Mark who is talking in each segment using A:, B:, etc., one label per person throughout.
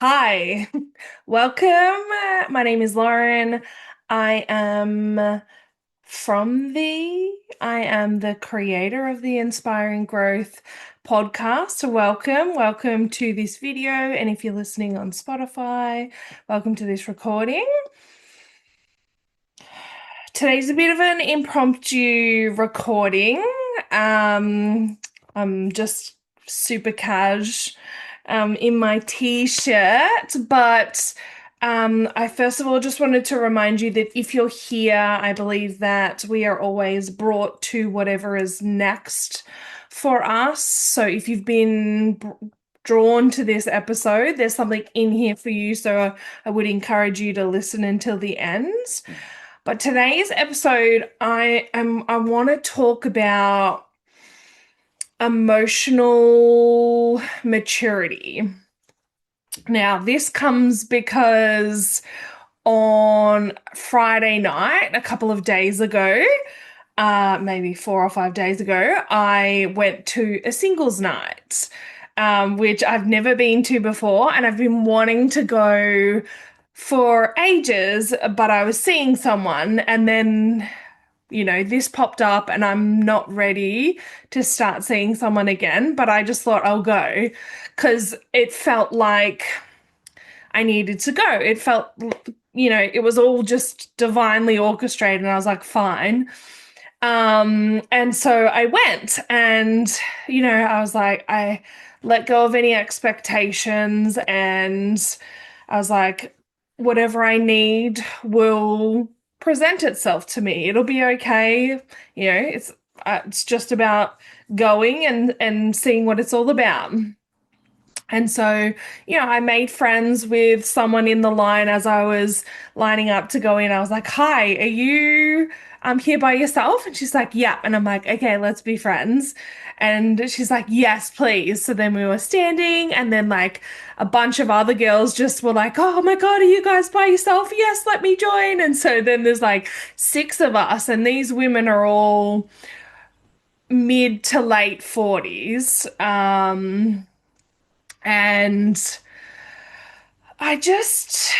A: Hi, welcome. My name is Lauren. I am I am the creator of the Inspiring Growth podcast. Welcome to this video. And if you're listening on Spotify, welcome to this recording. Today's a bit of an impromptu recording. I'm just super cash in my t-shirt, but I first of all just wanted to remind you that if you're here, I believe that we are always brought to whatever is next for us. So if you've been drawn to this episode, there's something in here for you. So I would encourage you to listen until the end. But today's episode, I want to talk about emotional maturity. Now, this comes because on Friday night, a couple of days ago, maybe 4 or 5 days ago, I went to a singles night, which I've never been to before, and I've been wanting to go for ages, but I was seeing someone, and then this popped up and I'm not ready to start seeing someone again, but I just thought I'll go because it felt like I needed to go. It felt, it was all just divinely orchestrated and I was like, fine. And so I went and, I was like, I let go of any expectations and I was like, whatever I need will present itself to me. It'll be okay. It's just about going and seeing what it's all about. And so, I made friends with someone in the line as I was lining up to go in. I was like, "Hi, are you here by yourself?" And she's like, "Yeah." And I'm like, "Okay, let's be friends." And she's like, "Yes, please." So then we were standing, and then like a bunch of other girls just were like, "Oh my God, are you guys by yourself? Yes, let me join." And so then there's like six of us, and these women are all mid to late 40s. And I just,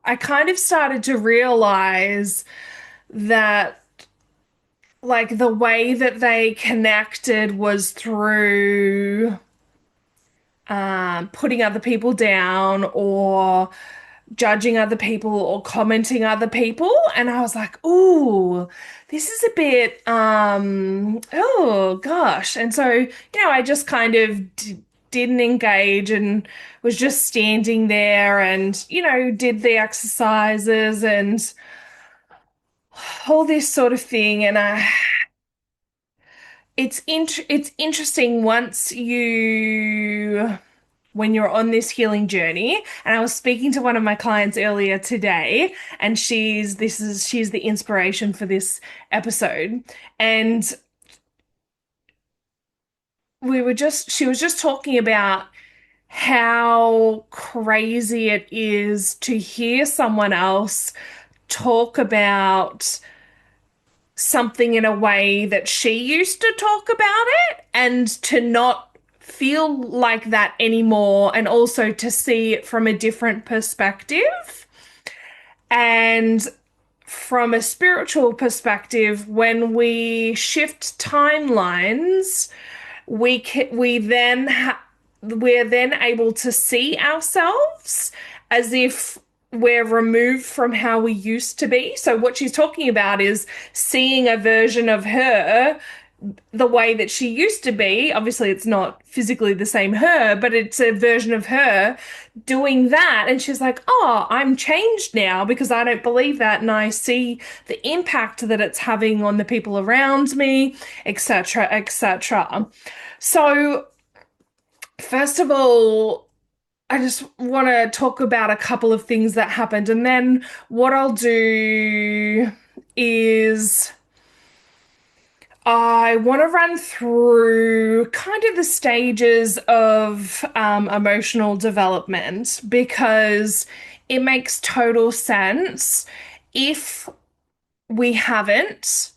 A: I kind of started to realize that, like, the way that they connected was through putting other people down or judging other people or commenting other people. And I was like, ooh, this is a bit, oh gosh. And so, I just kind of didn't engage and was just standing there and, did the exercises and all this sort of thing. And it's interesting when you're on this healing journey. And I was speaking to one of my clients earlier today, and she's the inspiration for this episode. And she was just talking about how crazy it is to hear someone else talk about something in a way that she used to talk about it and to not feel like that anymore, and also to see it from a different perspective. And from a spiritual perspective, when we shift timelines, we're then able to see ourselves as if we're removed from how we used to be. So what she's talking about is seeing a version of her the way that she used to be. Obviously, it's not physically the same her, but it's a version of her doing that. And she's like, "Oh, I'm changed now because I don't believe that. And I see the impact that it's having on the people around me, etc., etc." So, first of all, I just want to talk about a couple of things that happened. And then what I'll do is I want to run through kind of the stages of emotional development because it makes total sense if we haven't,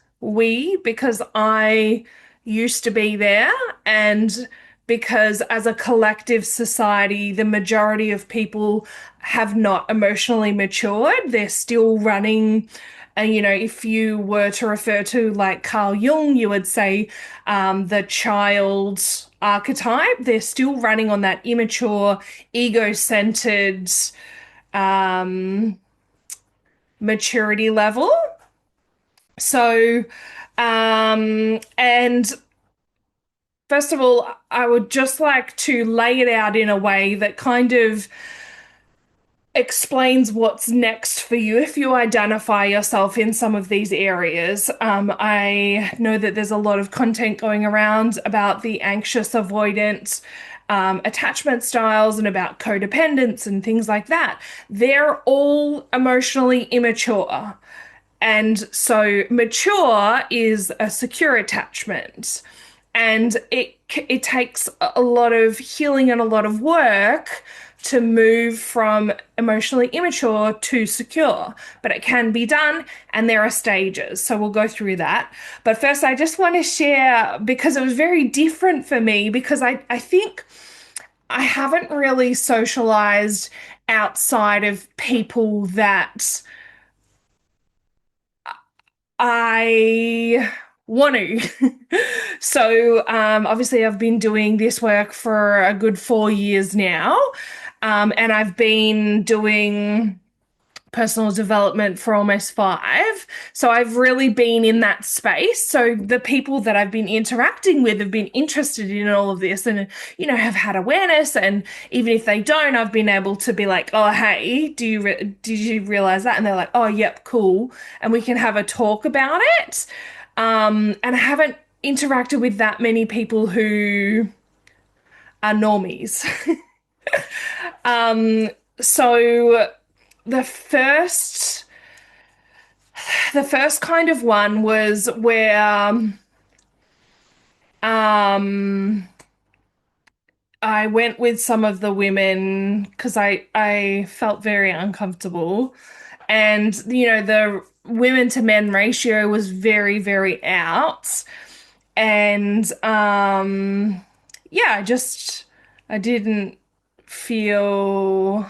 A: because I used to be there, and because as a collective society, the majority of people have not emotionally matured. They're still running. And, if you were to refer to like Carl Jung, you would say the child archetype. They're still running on that immature, ego-centered um, maturity level. So, and first of all, I would just like to lay it out in a way that kind of explains what's next for you if you identify yourself in some of these areas. I know that there's a lot of content going around about the anxious avoidant attachment styles and about codependence and things like that. They're all emotionally immature. And so mature is a secure attachment. And it takes a lot of healing and a lot of work to move from emotionally immature to secure. But it can be done, and there are stages. So we'll go through that. But first, I just want to share because it was very different for me because I think I haven't really socialized outside of people that I want to. So, obviously, I've been doing this work for a good 4 years now, and I've been doing personal development for almost five. So I've really been in that space. So the people that I've been interacting with have been interested in all of this and, have had awareness. And even if they don't, I've been able to be like, oh, hey, did you realize that? And they're like, oh, yep, cool. And we can have a talk about it. And I haven't interacted with that many people who are normies. So the first the first kind of one was where um I went with some of the women because I felt very uncomfortable, and the women to men ratio was very, very out. And yeah, I didn't feel,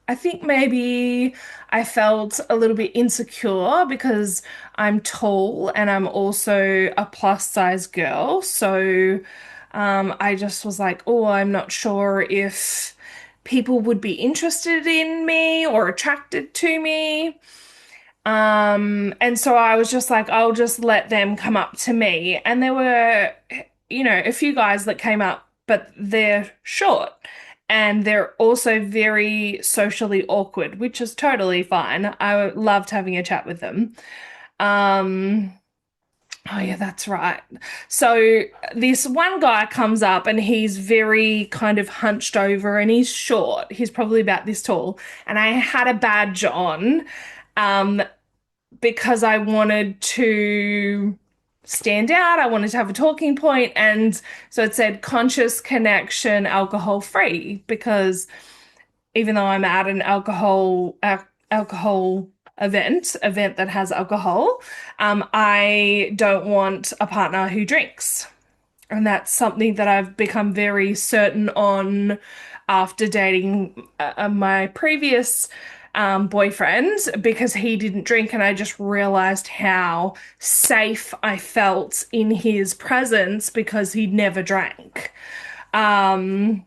A: I think maybe I felt a little bit insecure because I'm tall and I'm also a plus size girl. So I just was like, oh, I'm not sure if people would be interested in me or attracted to me. And so I was just like, I'll just let them come up to me. And there were, a few guys that came up, but they're short and they're also very socially awkward, which is totally fine. I loved having a chat with them. Um, oh yeah, that's right. So this one guy comes up and he's very kind of hunched over and he's short. He's probably about this tall. And I had a badge on. Um, because I wanted to stand out. I wanted to have a talking point. And so it said conscious connection, alcohol free, because even though I'm at an alcohol event that has alcohol, I don't want a partner who drinks. And that's something that I've become very certain on after dating my previous boyfriend because he didn't drink, and I just realized how safe I felt in his presence because he never drank. Um,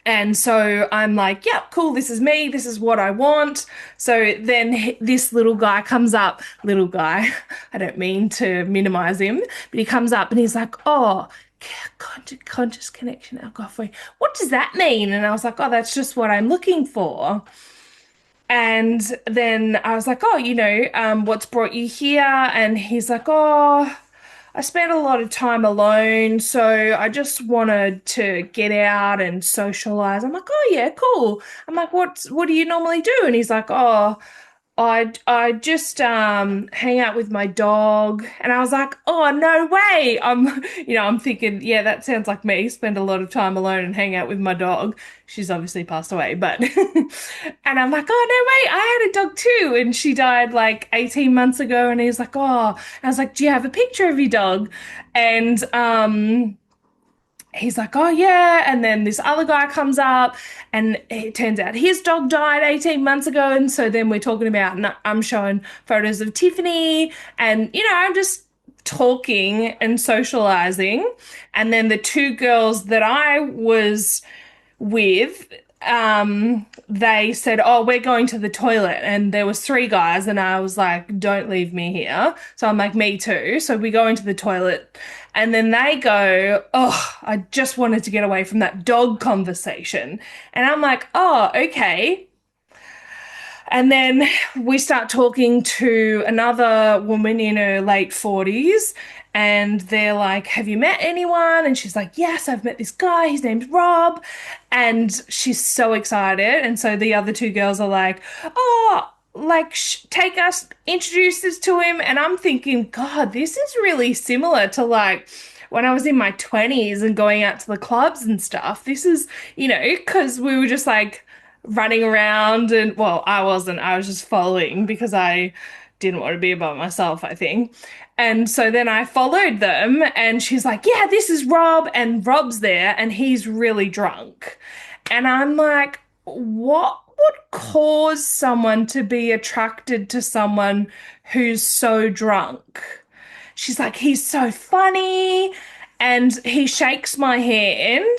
A: and so I'm like, yep, cool, this is me, this is what I want. So then this little guy comes up, little guy, I don't mean to minimize him, but he comes up and he's like, oh, conscious connection, alcohol free. What does that mean? And I was like, oh, that's just what I'm looking for. And then I was like, oh, what's brought you here? And he's like, oh, I spent a lot of time alone, so I just wanted to get out and socialize. I'm like, oh yeah, cool. I'm like, what do you normally do? And he's like, oh, I just hang out with my dog. And I was like, oh no way. I'm thinking, yeah, that sounds like me. Spend a lot of time alone and hang out with my dog. She's obviously passed away, but and I'm like, oh no way, I had a dog too. And she died like 18 months ago. And he's like, oh, and I was like, do you have a picture of your dog? And he's like, oh yeah. And then this other guy comes up, and it turns out his dog died 18 months ago. And so then we're talking about, and I'm showing photos of Tiffany, and I'm just talking and socializing. And then the two girls that I was with, they said, "Oh, we're going to the toilet," and there was three guys, and I was like, "Don't leave me here." So I'm like, "Me too." So we go into the toilet, and then they go, "Oh, I just wanted to get away from that dog conversation," and I'm like, "Oh, okay." And then we start talking to another woman in her late 40s, and they're like, have you met anyone? And she's like, yes, I've met this guy. His name's Rob. And she's so excited. And so the other two girls are like, oh, like, take us, introduce us to him. And I'm thinking, God, this is really similar to like when I was in my 20s and going out to the clubs and stuff. This is, because we were just like, running around, and well, I wasn't. I was just following because I didn't want to be by myself, I think. And so then I followed them, and she's like, "Yeah, this is Rob." And Rob's there, and he's really drunk. And I'm like, what would cause someone to be attracted to someone who's so drunk? She's like, he's so funny. And he shakes my hand,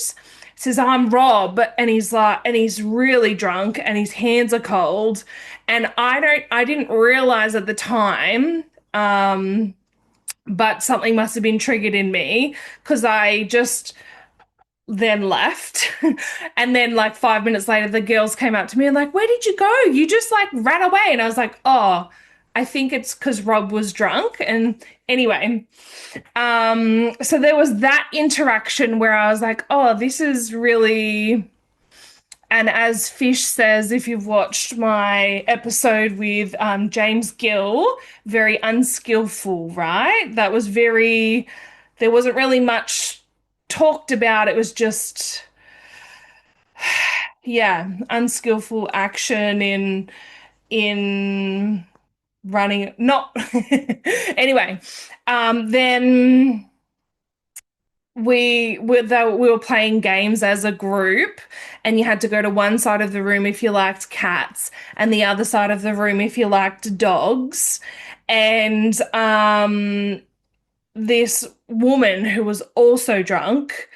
A: says, I'm Rob. And he's like, and he's really drunk and his hands are cold. And I didn't realize at the time, but something must have been triggered in me because I just then left. And then like 5 minutes later, the girls came up to me and like, where did you go? You just like ran away. And I was like, oh, I think it's because Rob was drunk. And anyway, so there was that interaction where I was like, oh, this is really, and as Fish says, if you've watched my episode with James Gill, very unskillful, right? That was very, there wasn't really much talked about. It was just, yeah, unskillful action in running. Not anyway. Then we were playing games as a group, and you had to go to one side of the room if you liked cats and the other side of the room if you liked dogs. And this woman who was also drunk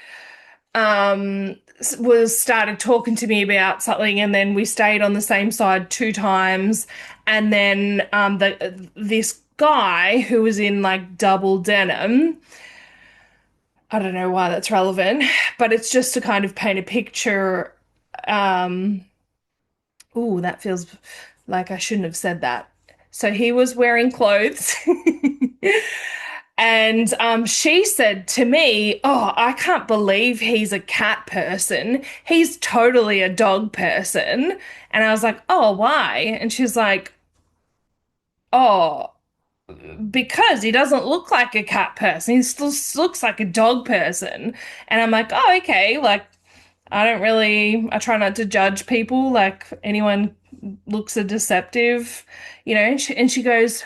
A: was started talking to me about something, and then we stayed on the same side two times. And then this guy who was in like double denim, I don't know why that's relevant, but it's just to kind of paint a picture. Um, Ooh, that feels like I shouldn't have said that. So he was wearing clothes. And she said to me, oh, I can't believe he's a cat person. He's totally a dog person. And I was like, oh, why? And she's like, oh, because he doesn't look like a cat person. He still looks like a dog person. And I'm like, oh, okay. Like, I try not to judge people. Like, anyone looks a deceptive, and she goes,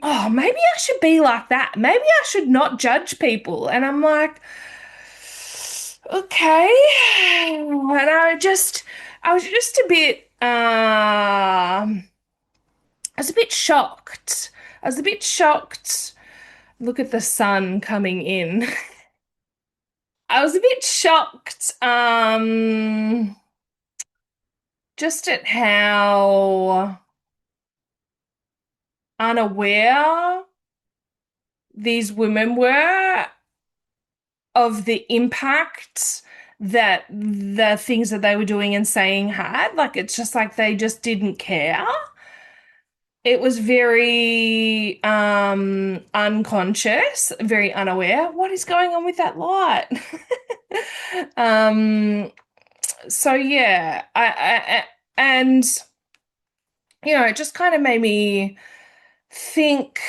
A: oh, maybe I should be like that. Maybe I should not judge people. And I'm like, okay. And I was just a bit, I was a bit shocked. I was a bit shocked. Look at the sun coming in. I was a bit shocked, just at how unaware these women were of the impact that the things that they were doing and saying had. Like, it's just like they just didn't care. It was very unconscious, very unaware. What is going on with that light? Um, so yeah, and it just kind of made me think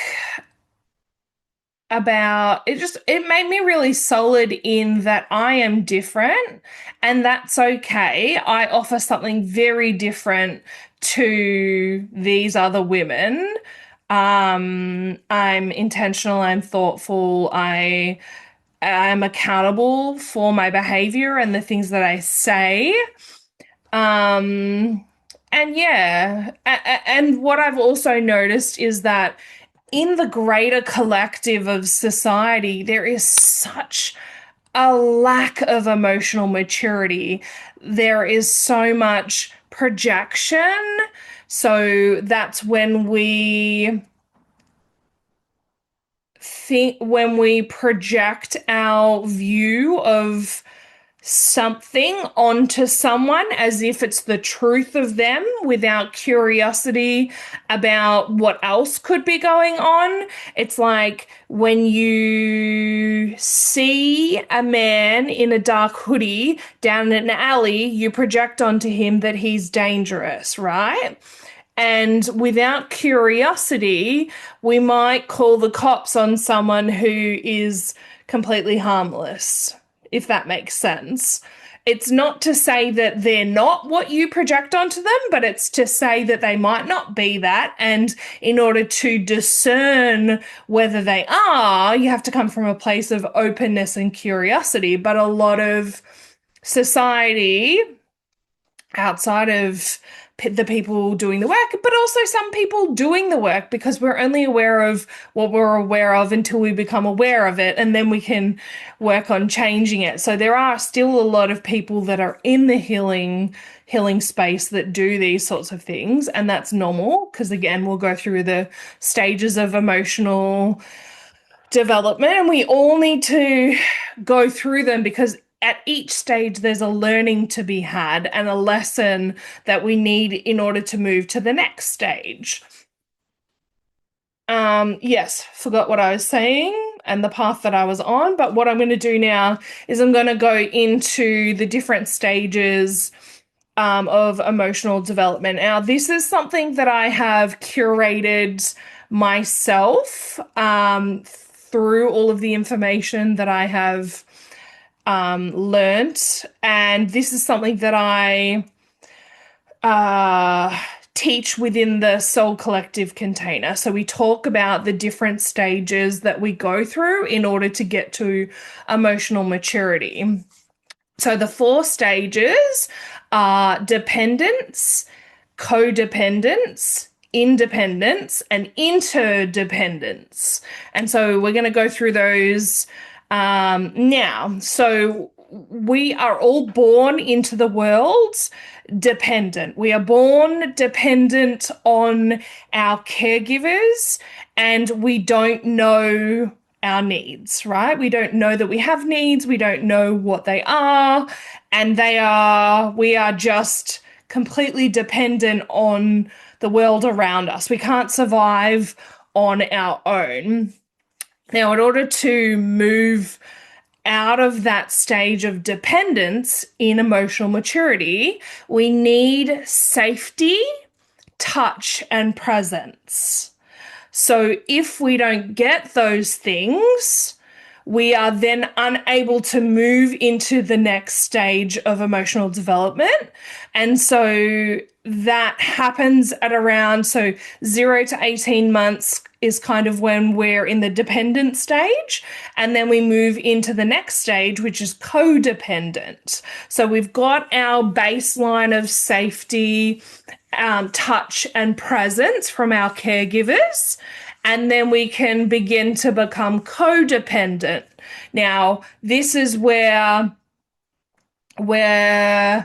A: about it. Just it made me really solid in that I am different, and that's okay. I offer something very different to these other women. I'm intentional, I'm thoughtful, I I'm accountable for my behavior and the things that I say. Um, and yeah, and what I've also noticed is that in the greater collective of society, there is such a lack of emotional maturity. There is so much projection. So that's when we project our view of something onto someone as if it's the truth of them without curiosity about what else could be going on. It's like when you see a man in a dark hoodie down an alley, you project onto him that he's dangerous, right? And without curiosity, we might call the cops on someone who is completely harmless, if that makes sense. It's not to say that they're not what you project onto them, but it's to say that they might not be that. And in order to discern whether they are, you have to come from a place of openness and curiosity. But a lot of society outside of the people doing the work, but also some people doing the work because we're only aware of what we're aware of until we become aware of it, and then we can work on changing it. So there are still a lot of people that are in the healing space that do these sorts of things, and that's normal because again, we'll go through the stages of emotional development and we all need to go through them because at each stage there's a learning to be had and a lesson that we need in order to move to the next stage. Yes, forgot what I was saying and the path that I was on, but what I'm going to do now is I'm going to go into the different stages of emotional development. Now, this is something that I have curated myself through all of the information that I have learnt, and this is something that I teach within the Soul Collective container. So we talk about the different stages that we go through in order to get to emotional maturity. So the four stages are dependence, codependence, independence, and interdependence. And so we're going to go through those now. So we are all born into the world dependent. We are born dependent on our caregivers, and we don't know our needs, right? We don't know that we have needs. We don't know what they are. And we are just completely dependent on the world around us. We can't survive on our own. Now, in order to move out of that stage of dependence in emotional maturity, we need safety, touch, and presence. So if we don't get those things, we are then unable to move into the next stage of emotional development. And so that happens at around 0 to 18 months is kind of when we're in the dependent stage. And then we move into the next stage, which is codependent. So we've got our baseline of safety, touch, and presence from our caregivers. And then we can begin to become codependent. Now, this is where we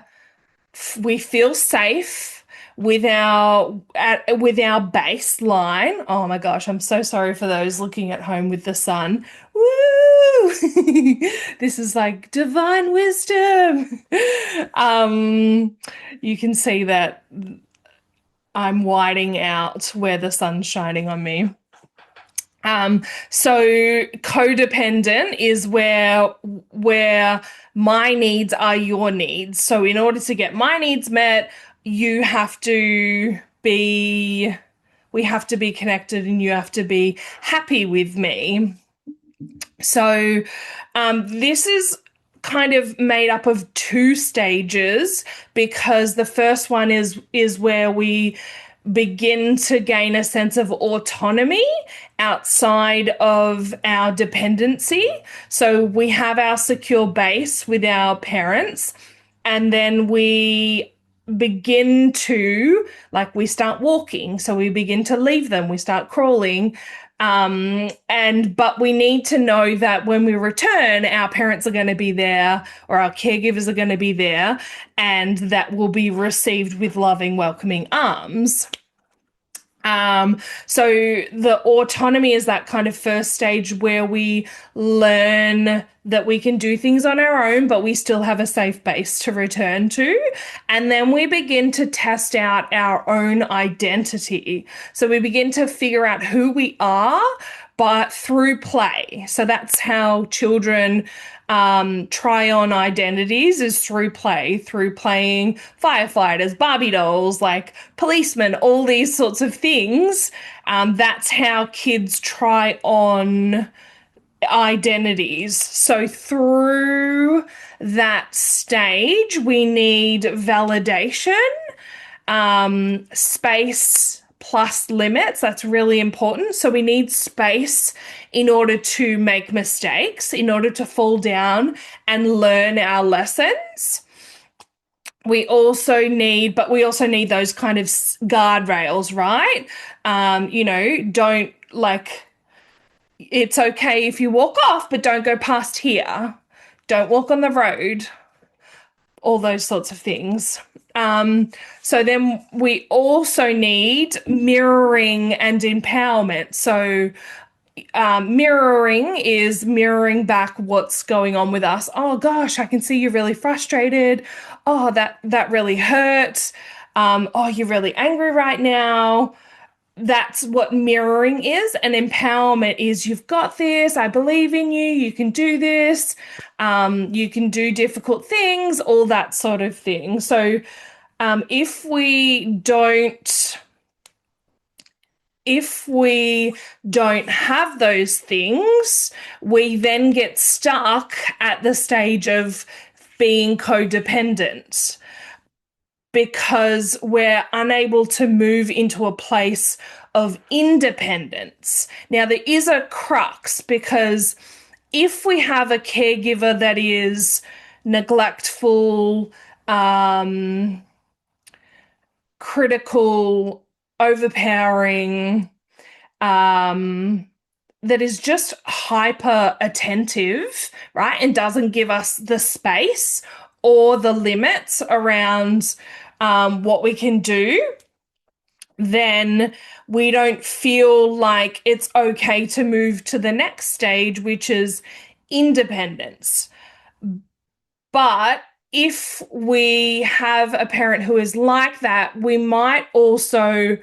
A: feel safe with our baseline. Oh my gosh, I'm so sorry for those looking at home with the sun. Woo! This is like divine wisdom. You can see that I'm whiting out where the sun's shining on me. So codependent is where my needs are your needs. So in order to get my needs met, we have to be connected and you have to be happy with me. So this is kind of made up of two stages because the first one is where we begin to gain a sense of autonomy outside of our dependency. So we have our secure base with our parents, and then we begin to, like, we start walking. So we begin to leave them, we start crawling. But we need to know that when we return, our parents are going to be there, or our caregivers are going to be there, and that will be received with loving, welcoming arms. So the autonomy is that kind of first stage where we learn that we can do things on our own, but we still have a safe base to return to. And then we begin to test out our own identity. So we begin to figure out who we are, but through play. So that's how children try on identities, is through play, through playing firefighters, Barbie dolls, like policemen, all these sorts of things. That's how kids try on identities. So through that stage, we need validation, space plus limits. That's really important. So we need space in order to make mistakes, in order to fall down and learn our lessons. But we also need those kind of guardrails, right? Don't, like, it's okay if you walk off, but don't go past here. Don't walk on the road, all those sorts of things. So then we also need mirroring and empowerment. So mirroring is mirroring back what's going on with us. Oh gosh, I can see you're really frustrated. Oh, that really hurt. Oh, you're really angry right now. That's what mirroring is. And empowerment is, you've got this, I believe in you, you can do this, you can do difficult things, all that sort of thing. So if we don't have those things, we then get stuck at the stage of being codependent, because we're unable to move into a place of independence. Now, there is a crux, because if we have a caregiver that is neglectful, critical, overpowering, that is just hyper attentive, right, and doesn't give us the space or the limits around what we can do, then we don't feel like it's okay to move to the next stage, which is independence. But if we have a parent who is like that, we might also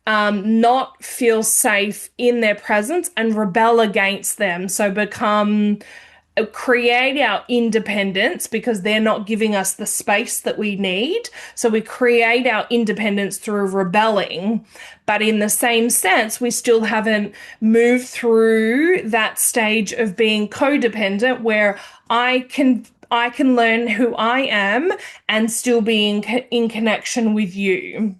A: not feel safe in their presence and rebel against them. So create our independence, because they're not giving us the space that we need. So we create our independence through rebelling. But in the same sense, we still haven't moved through that stage of being codependent, where I can learn who I am and still be in connection with you.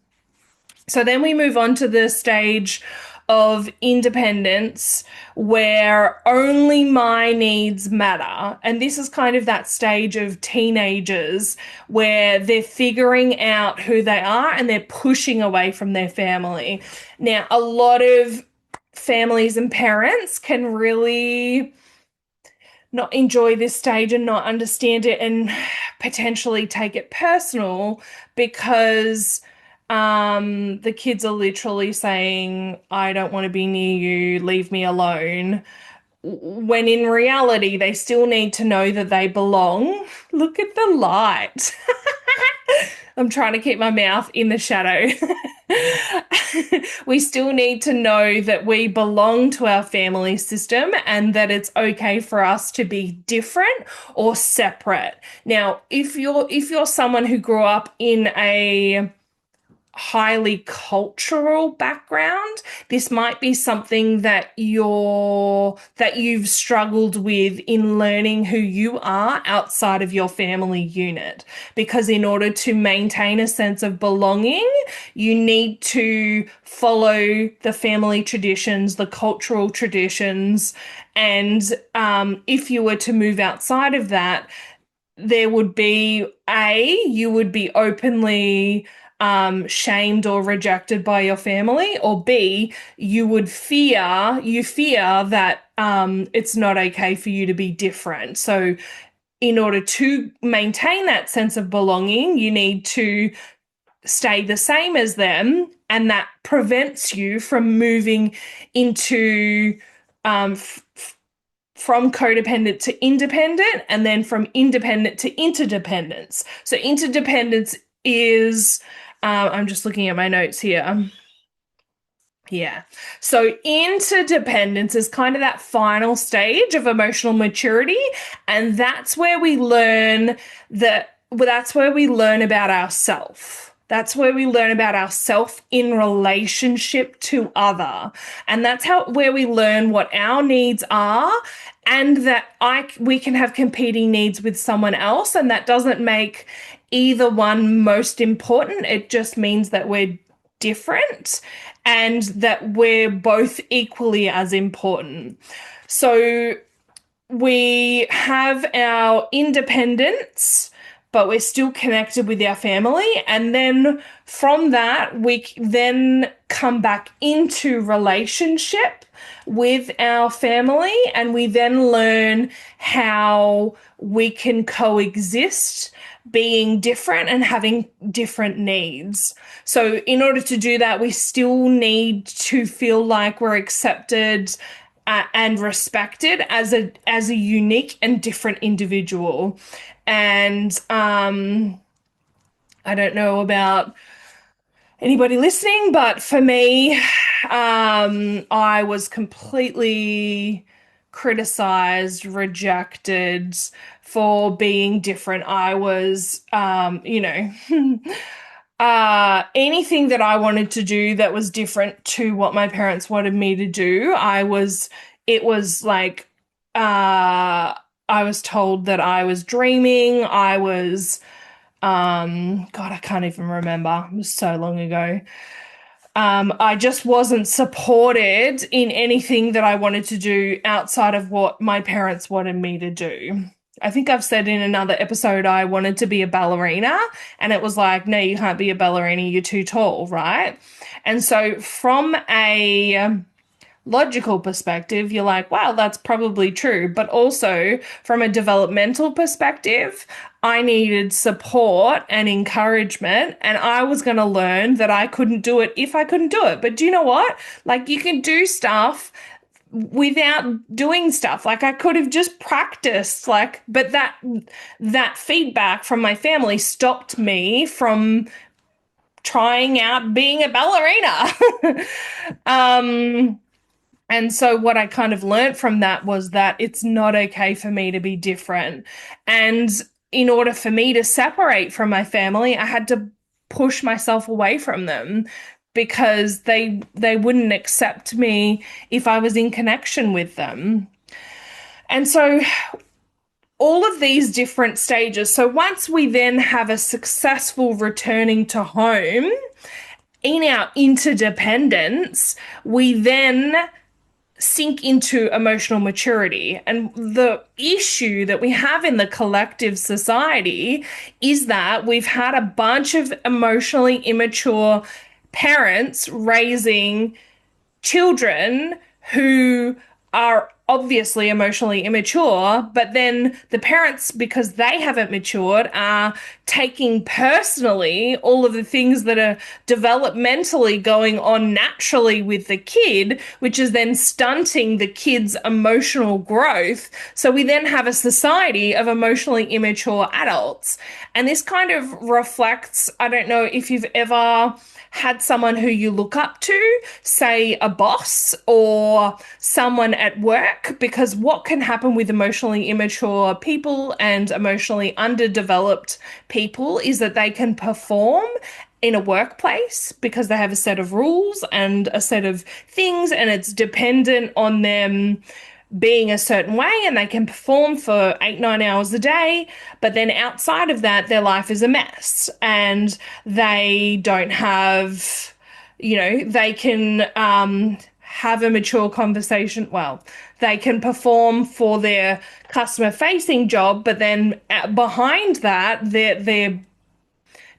A: So then we move on to the stage of independence, where only my needs matter. And this is kind of that stage of teenagers where they're figuring out who they are and they're pushing away from their family. Now, a lot of families and parents can really not enjoy this stage and not understand it, and potentially take it personal, because the kids are literally saying, I don't want to be near you, leave me alone. When in reality, they still need to know that they belong. Look at the light. I'm trying to keep my mouth in the shadow. We still need to know that we belong to our family system, and that it's okay for us to be different or separate. Now, if you're someone who grew up in a highly cultural background. This might be something that you've struggled with in learning who you are outside of your family unit. Because in order to maintain a sense of belonging, you need to follow the family traditions, the cultural traditions, and if you were to move outside of that, there would be you would be openly shamed or rejected by your family, or B, you fear that it's not okay for you to be different. So, in order to maintain that sense of belonging, you need to stay the same as them, and that prevents you from moving into um, from codependent to independent, and then from independent to interdependence. So interdependence is, I'm just looking at my notes here. Yeah. So interdependence is kind of that final stage of emotional maturity. And that's where we learn that's where we learn about ourself. That's where we learn about ourself in relationship to other. And that's where we learn what our needs are, and that we can have competing needs with someone else. And that doesn't make either one most important. It just means that we're different and that we're both equally as important. So we have our independence, but we're still connected with our family. And then from that, we then come back into relationship with our family, and we then learn how we can coexist being different and having different needs. So in order to do that, we still need to feel like we're accepted and respected as a unique and different individual. And I don't know about anybody listening, but for me, I was completely criticized, rejected for being different. I was, anything that I wanted to do that was different to what my parents wanted me to do, it was like, I was told that I was dreaming. God, I can't even remember. It was so long ago. I just wasn't supported in anything that I wanted to do outside of what my parents wanted me to do. I think I've said in another episode I wanted to be a ballerina, and it was like, no, you can't be a ballerina, you're too tall, right? And so from a logical perspective, you're like, wow, that's probably true. But also from a developmental perspective, I needed support and encouragement, and I was going to learn that I couldn't do it if I couldn't do it. But do you know what? Like, you can do stuff without doing stuff. Like, I could have just practiced, like, but that feedback from my family stopped me from trying out being a ballerina. um and so what I kind of learned from that was that it's not okay for me to be different. And in order for me to separate from my family, I had to push myself away from them because they wouldn't accept me if I was in connection with them. And so all of these different stages. So once we then have a successful returning to home in our interdependence, we then sink into emotional maturity. And the issue that we have in the collective society is that we've had a bunch of emotionally immature parents raising children who are obviously emotionally immature, but then the parents, because they haven't matured, are taking personally all of the things that are developmentally going on naturally with the kid, which is then stunting the kid's emotional growth. So we then have a society of emotionally immature adults. And this kind of reflects, I don't know if you've ever had someone who you look up to, say a boss or someone at work, because what can happen with emotionally immature people and emotionally underdeveloped people is that they can perform in a workplace because they have a set of rules and a set of things, and it's dependent on them being a certain way, and they can perform for 8, 9 hours a day. But then outside of that, their life is a mess and they don't have, they can have a mature conversation. Well, they can perform for their customer facing job, but then behind that, they're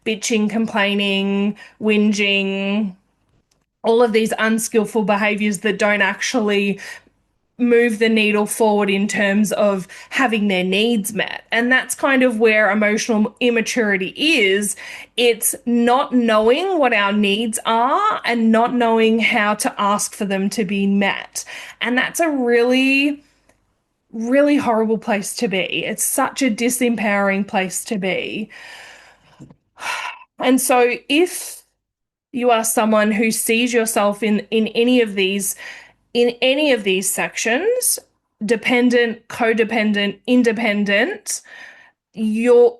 A: bitching, complaining, whinging, all of these unskillful behaviors that don't actually move the needle forward in terms of having their needs met. And that's kind of where emotional immaturity is. It's not knowing what our needs are and not knowing how to ask for them to be met. And that's a really, really horrible place to be. It's such a disempowering place to be. And so if you are someone who sees yourself in any of these sections, dependent, codependent, independent, you're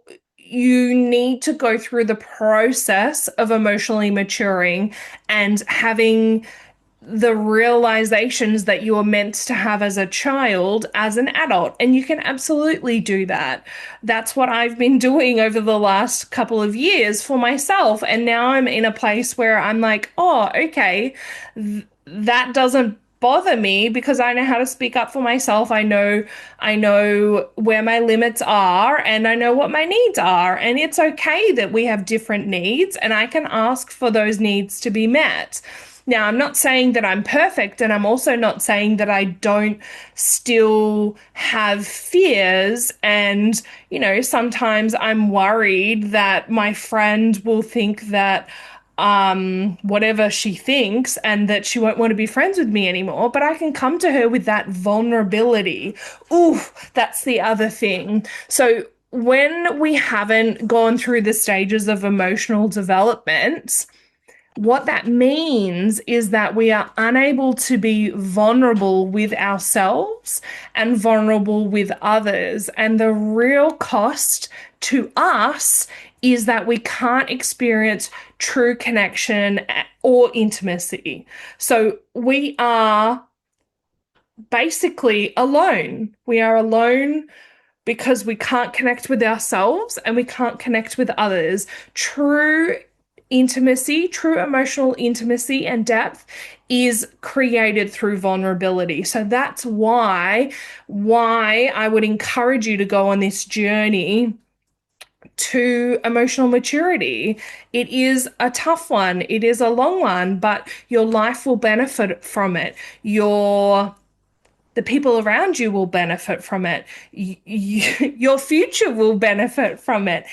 A: you need to go through the process of emotionally maturing and having the realizations that you were meant to have as a child as an adult. And you can absolutely do that. That's what I've been doing over the last couple of years for myself. And now I'm in a place where I'm like, oh, okay, that doesn't bother me because I know how to speak up for myself. I know where my limits are and I know what my needs are. And it's okay that we have different needs and I can ask for those needs to be met. Now, I'm not saying that I'm perfect, and I'm also not saying that I don't still have fears. And, sometimes I'm worried that my friend will think that whatever she thinks and that she won't want to be friends with me anymore. But I can come to her with that vulnerability. Ooh, that's the other thing. So when we haven't gone through the stages of emotional development, what that means is that we are unable to be vulnerable with ourselves and vulnerable with others. And the real cost to us is that we can't experience true connection or intimacy. So we are basically alone. We are alone because we can't connect with ourselves and we can't connect with others. True intimacy, true emotional intimacy and depth is created through vulnerability. So that's why I would encourage you to go on this journey to emotional maturity. It is a tough one. It is a long one, but your life will benefit from it. The people around you will benefit from it. Your future will benefit from it.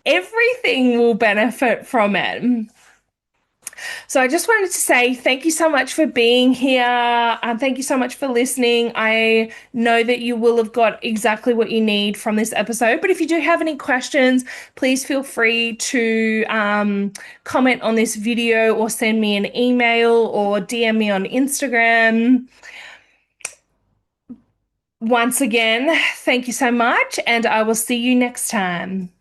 A: Everything will benefit from it. So I just wanted to say thank you so much for being here. Thank you so much for listening. I know that you will have got exactly what you need from this episode. But if you do have any questions, please feel free to comment on this video or send me an email or DM me on Instagram. Once again, thank you so much, and I will see you next time.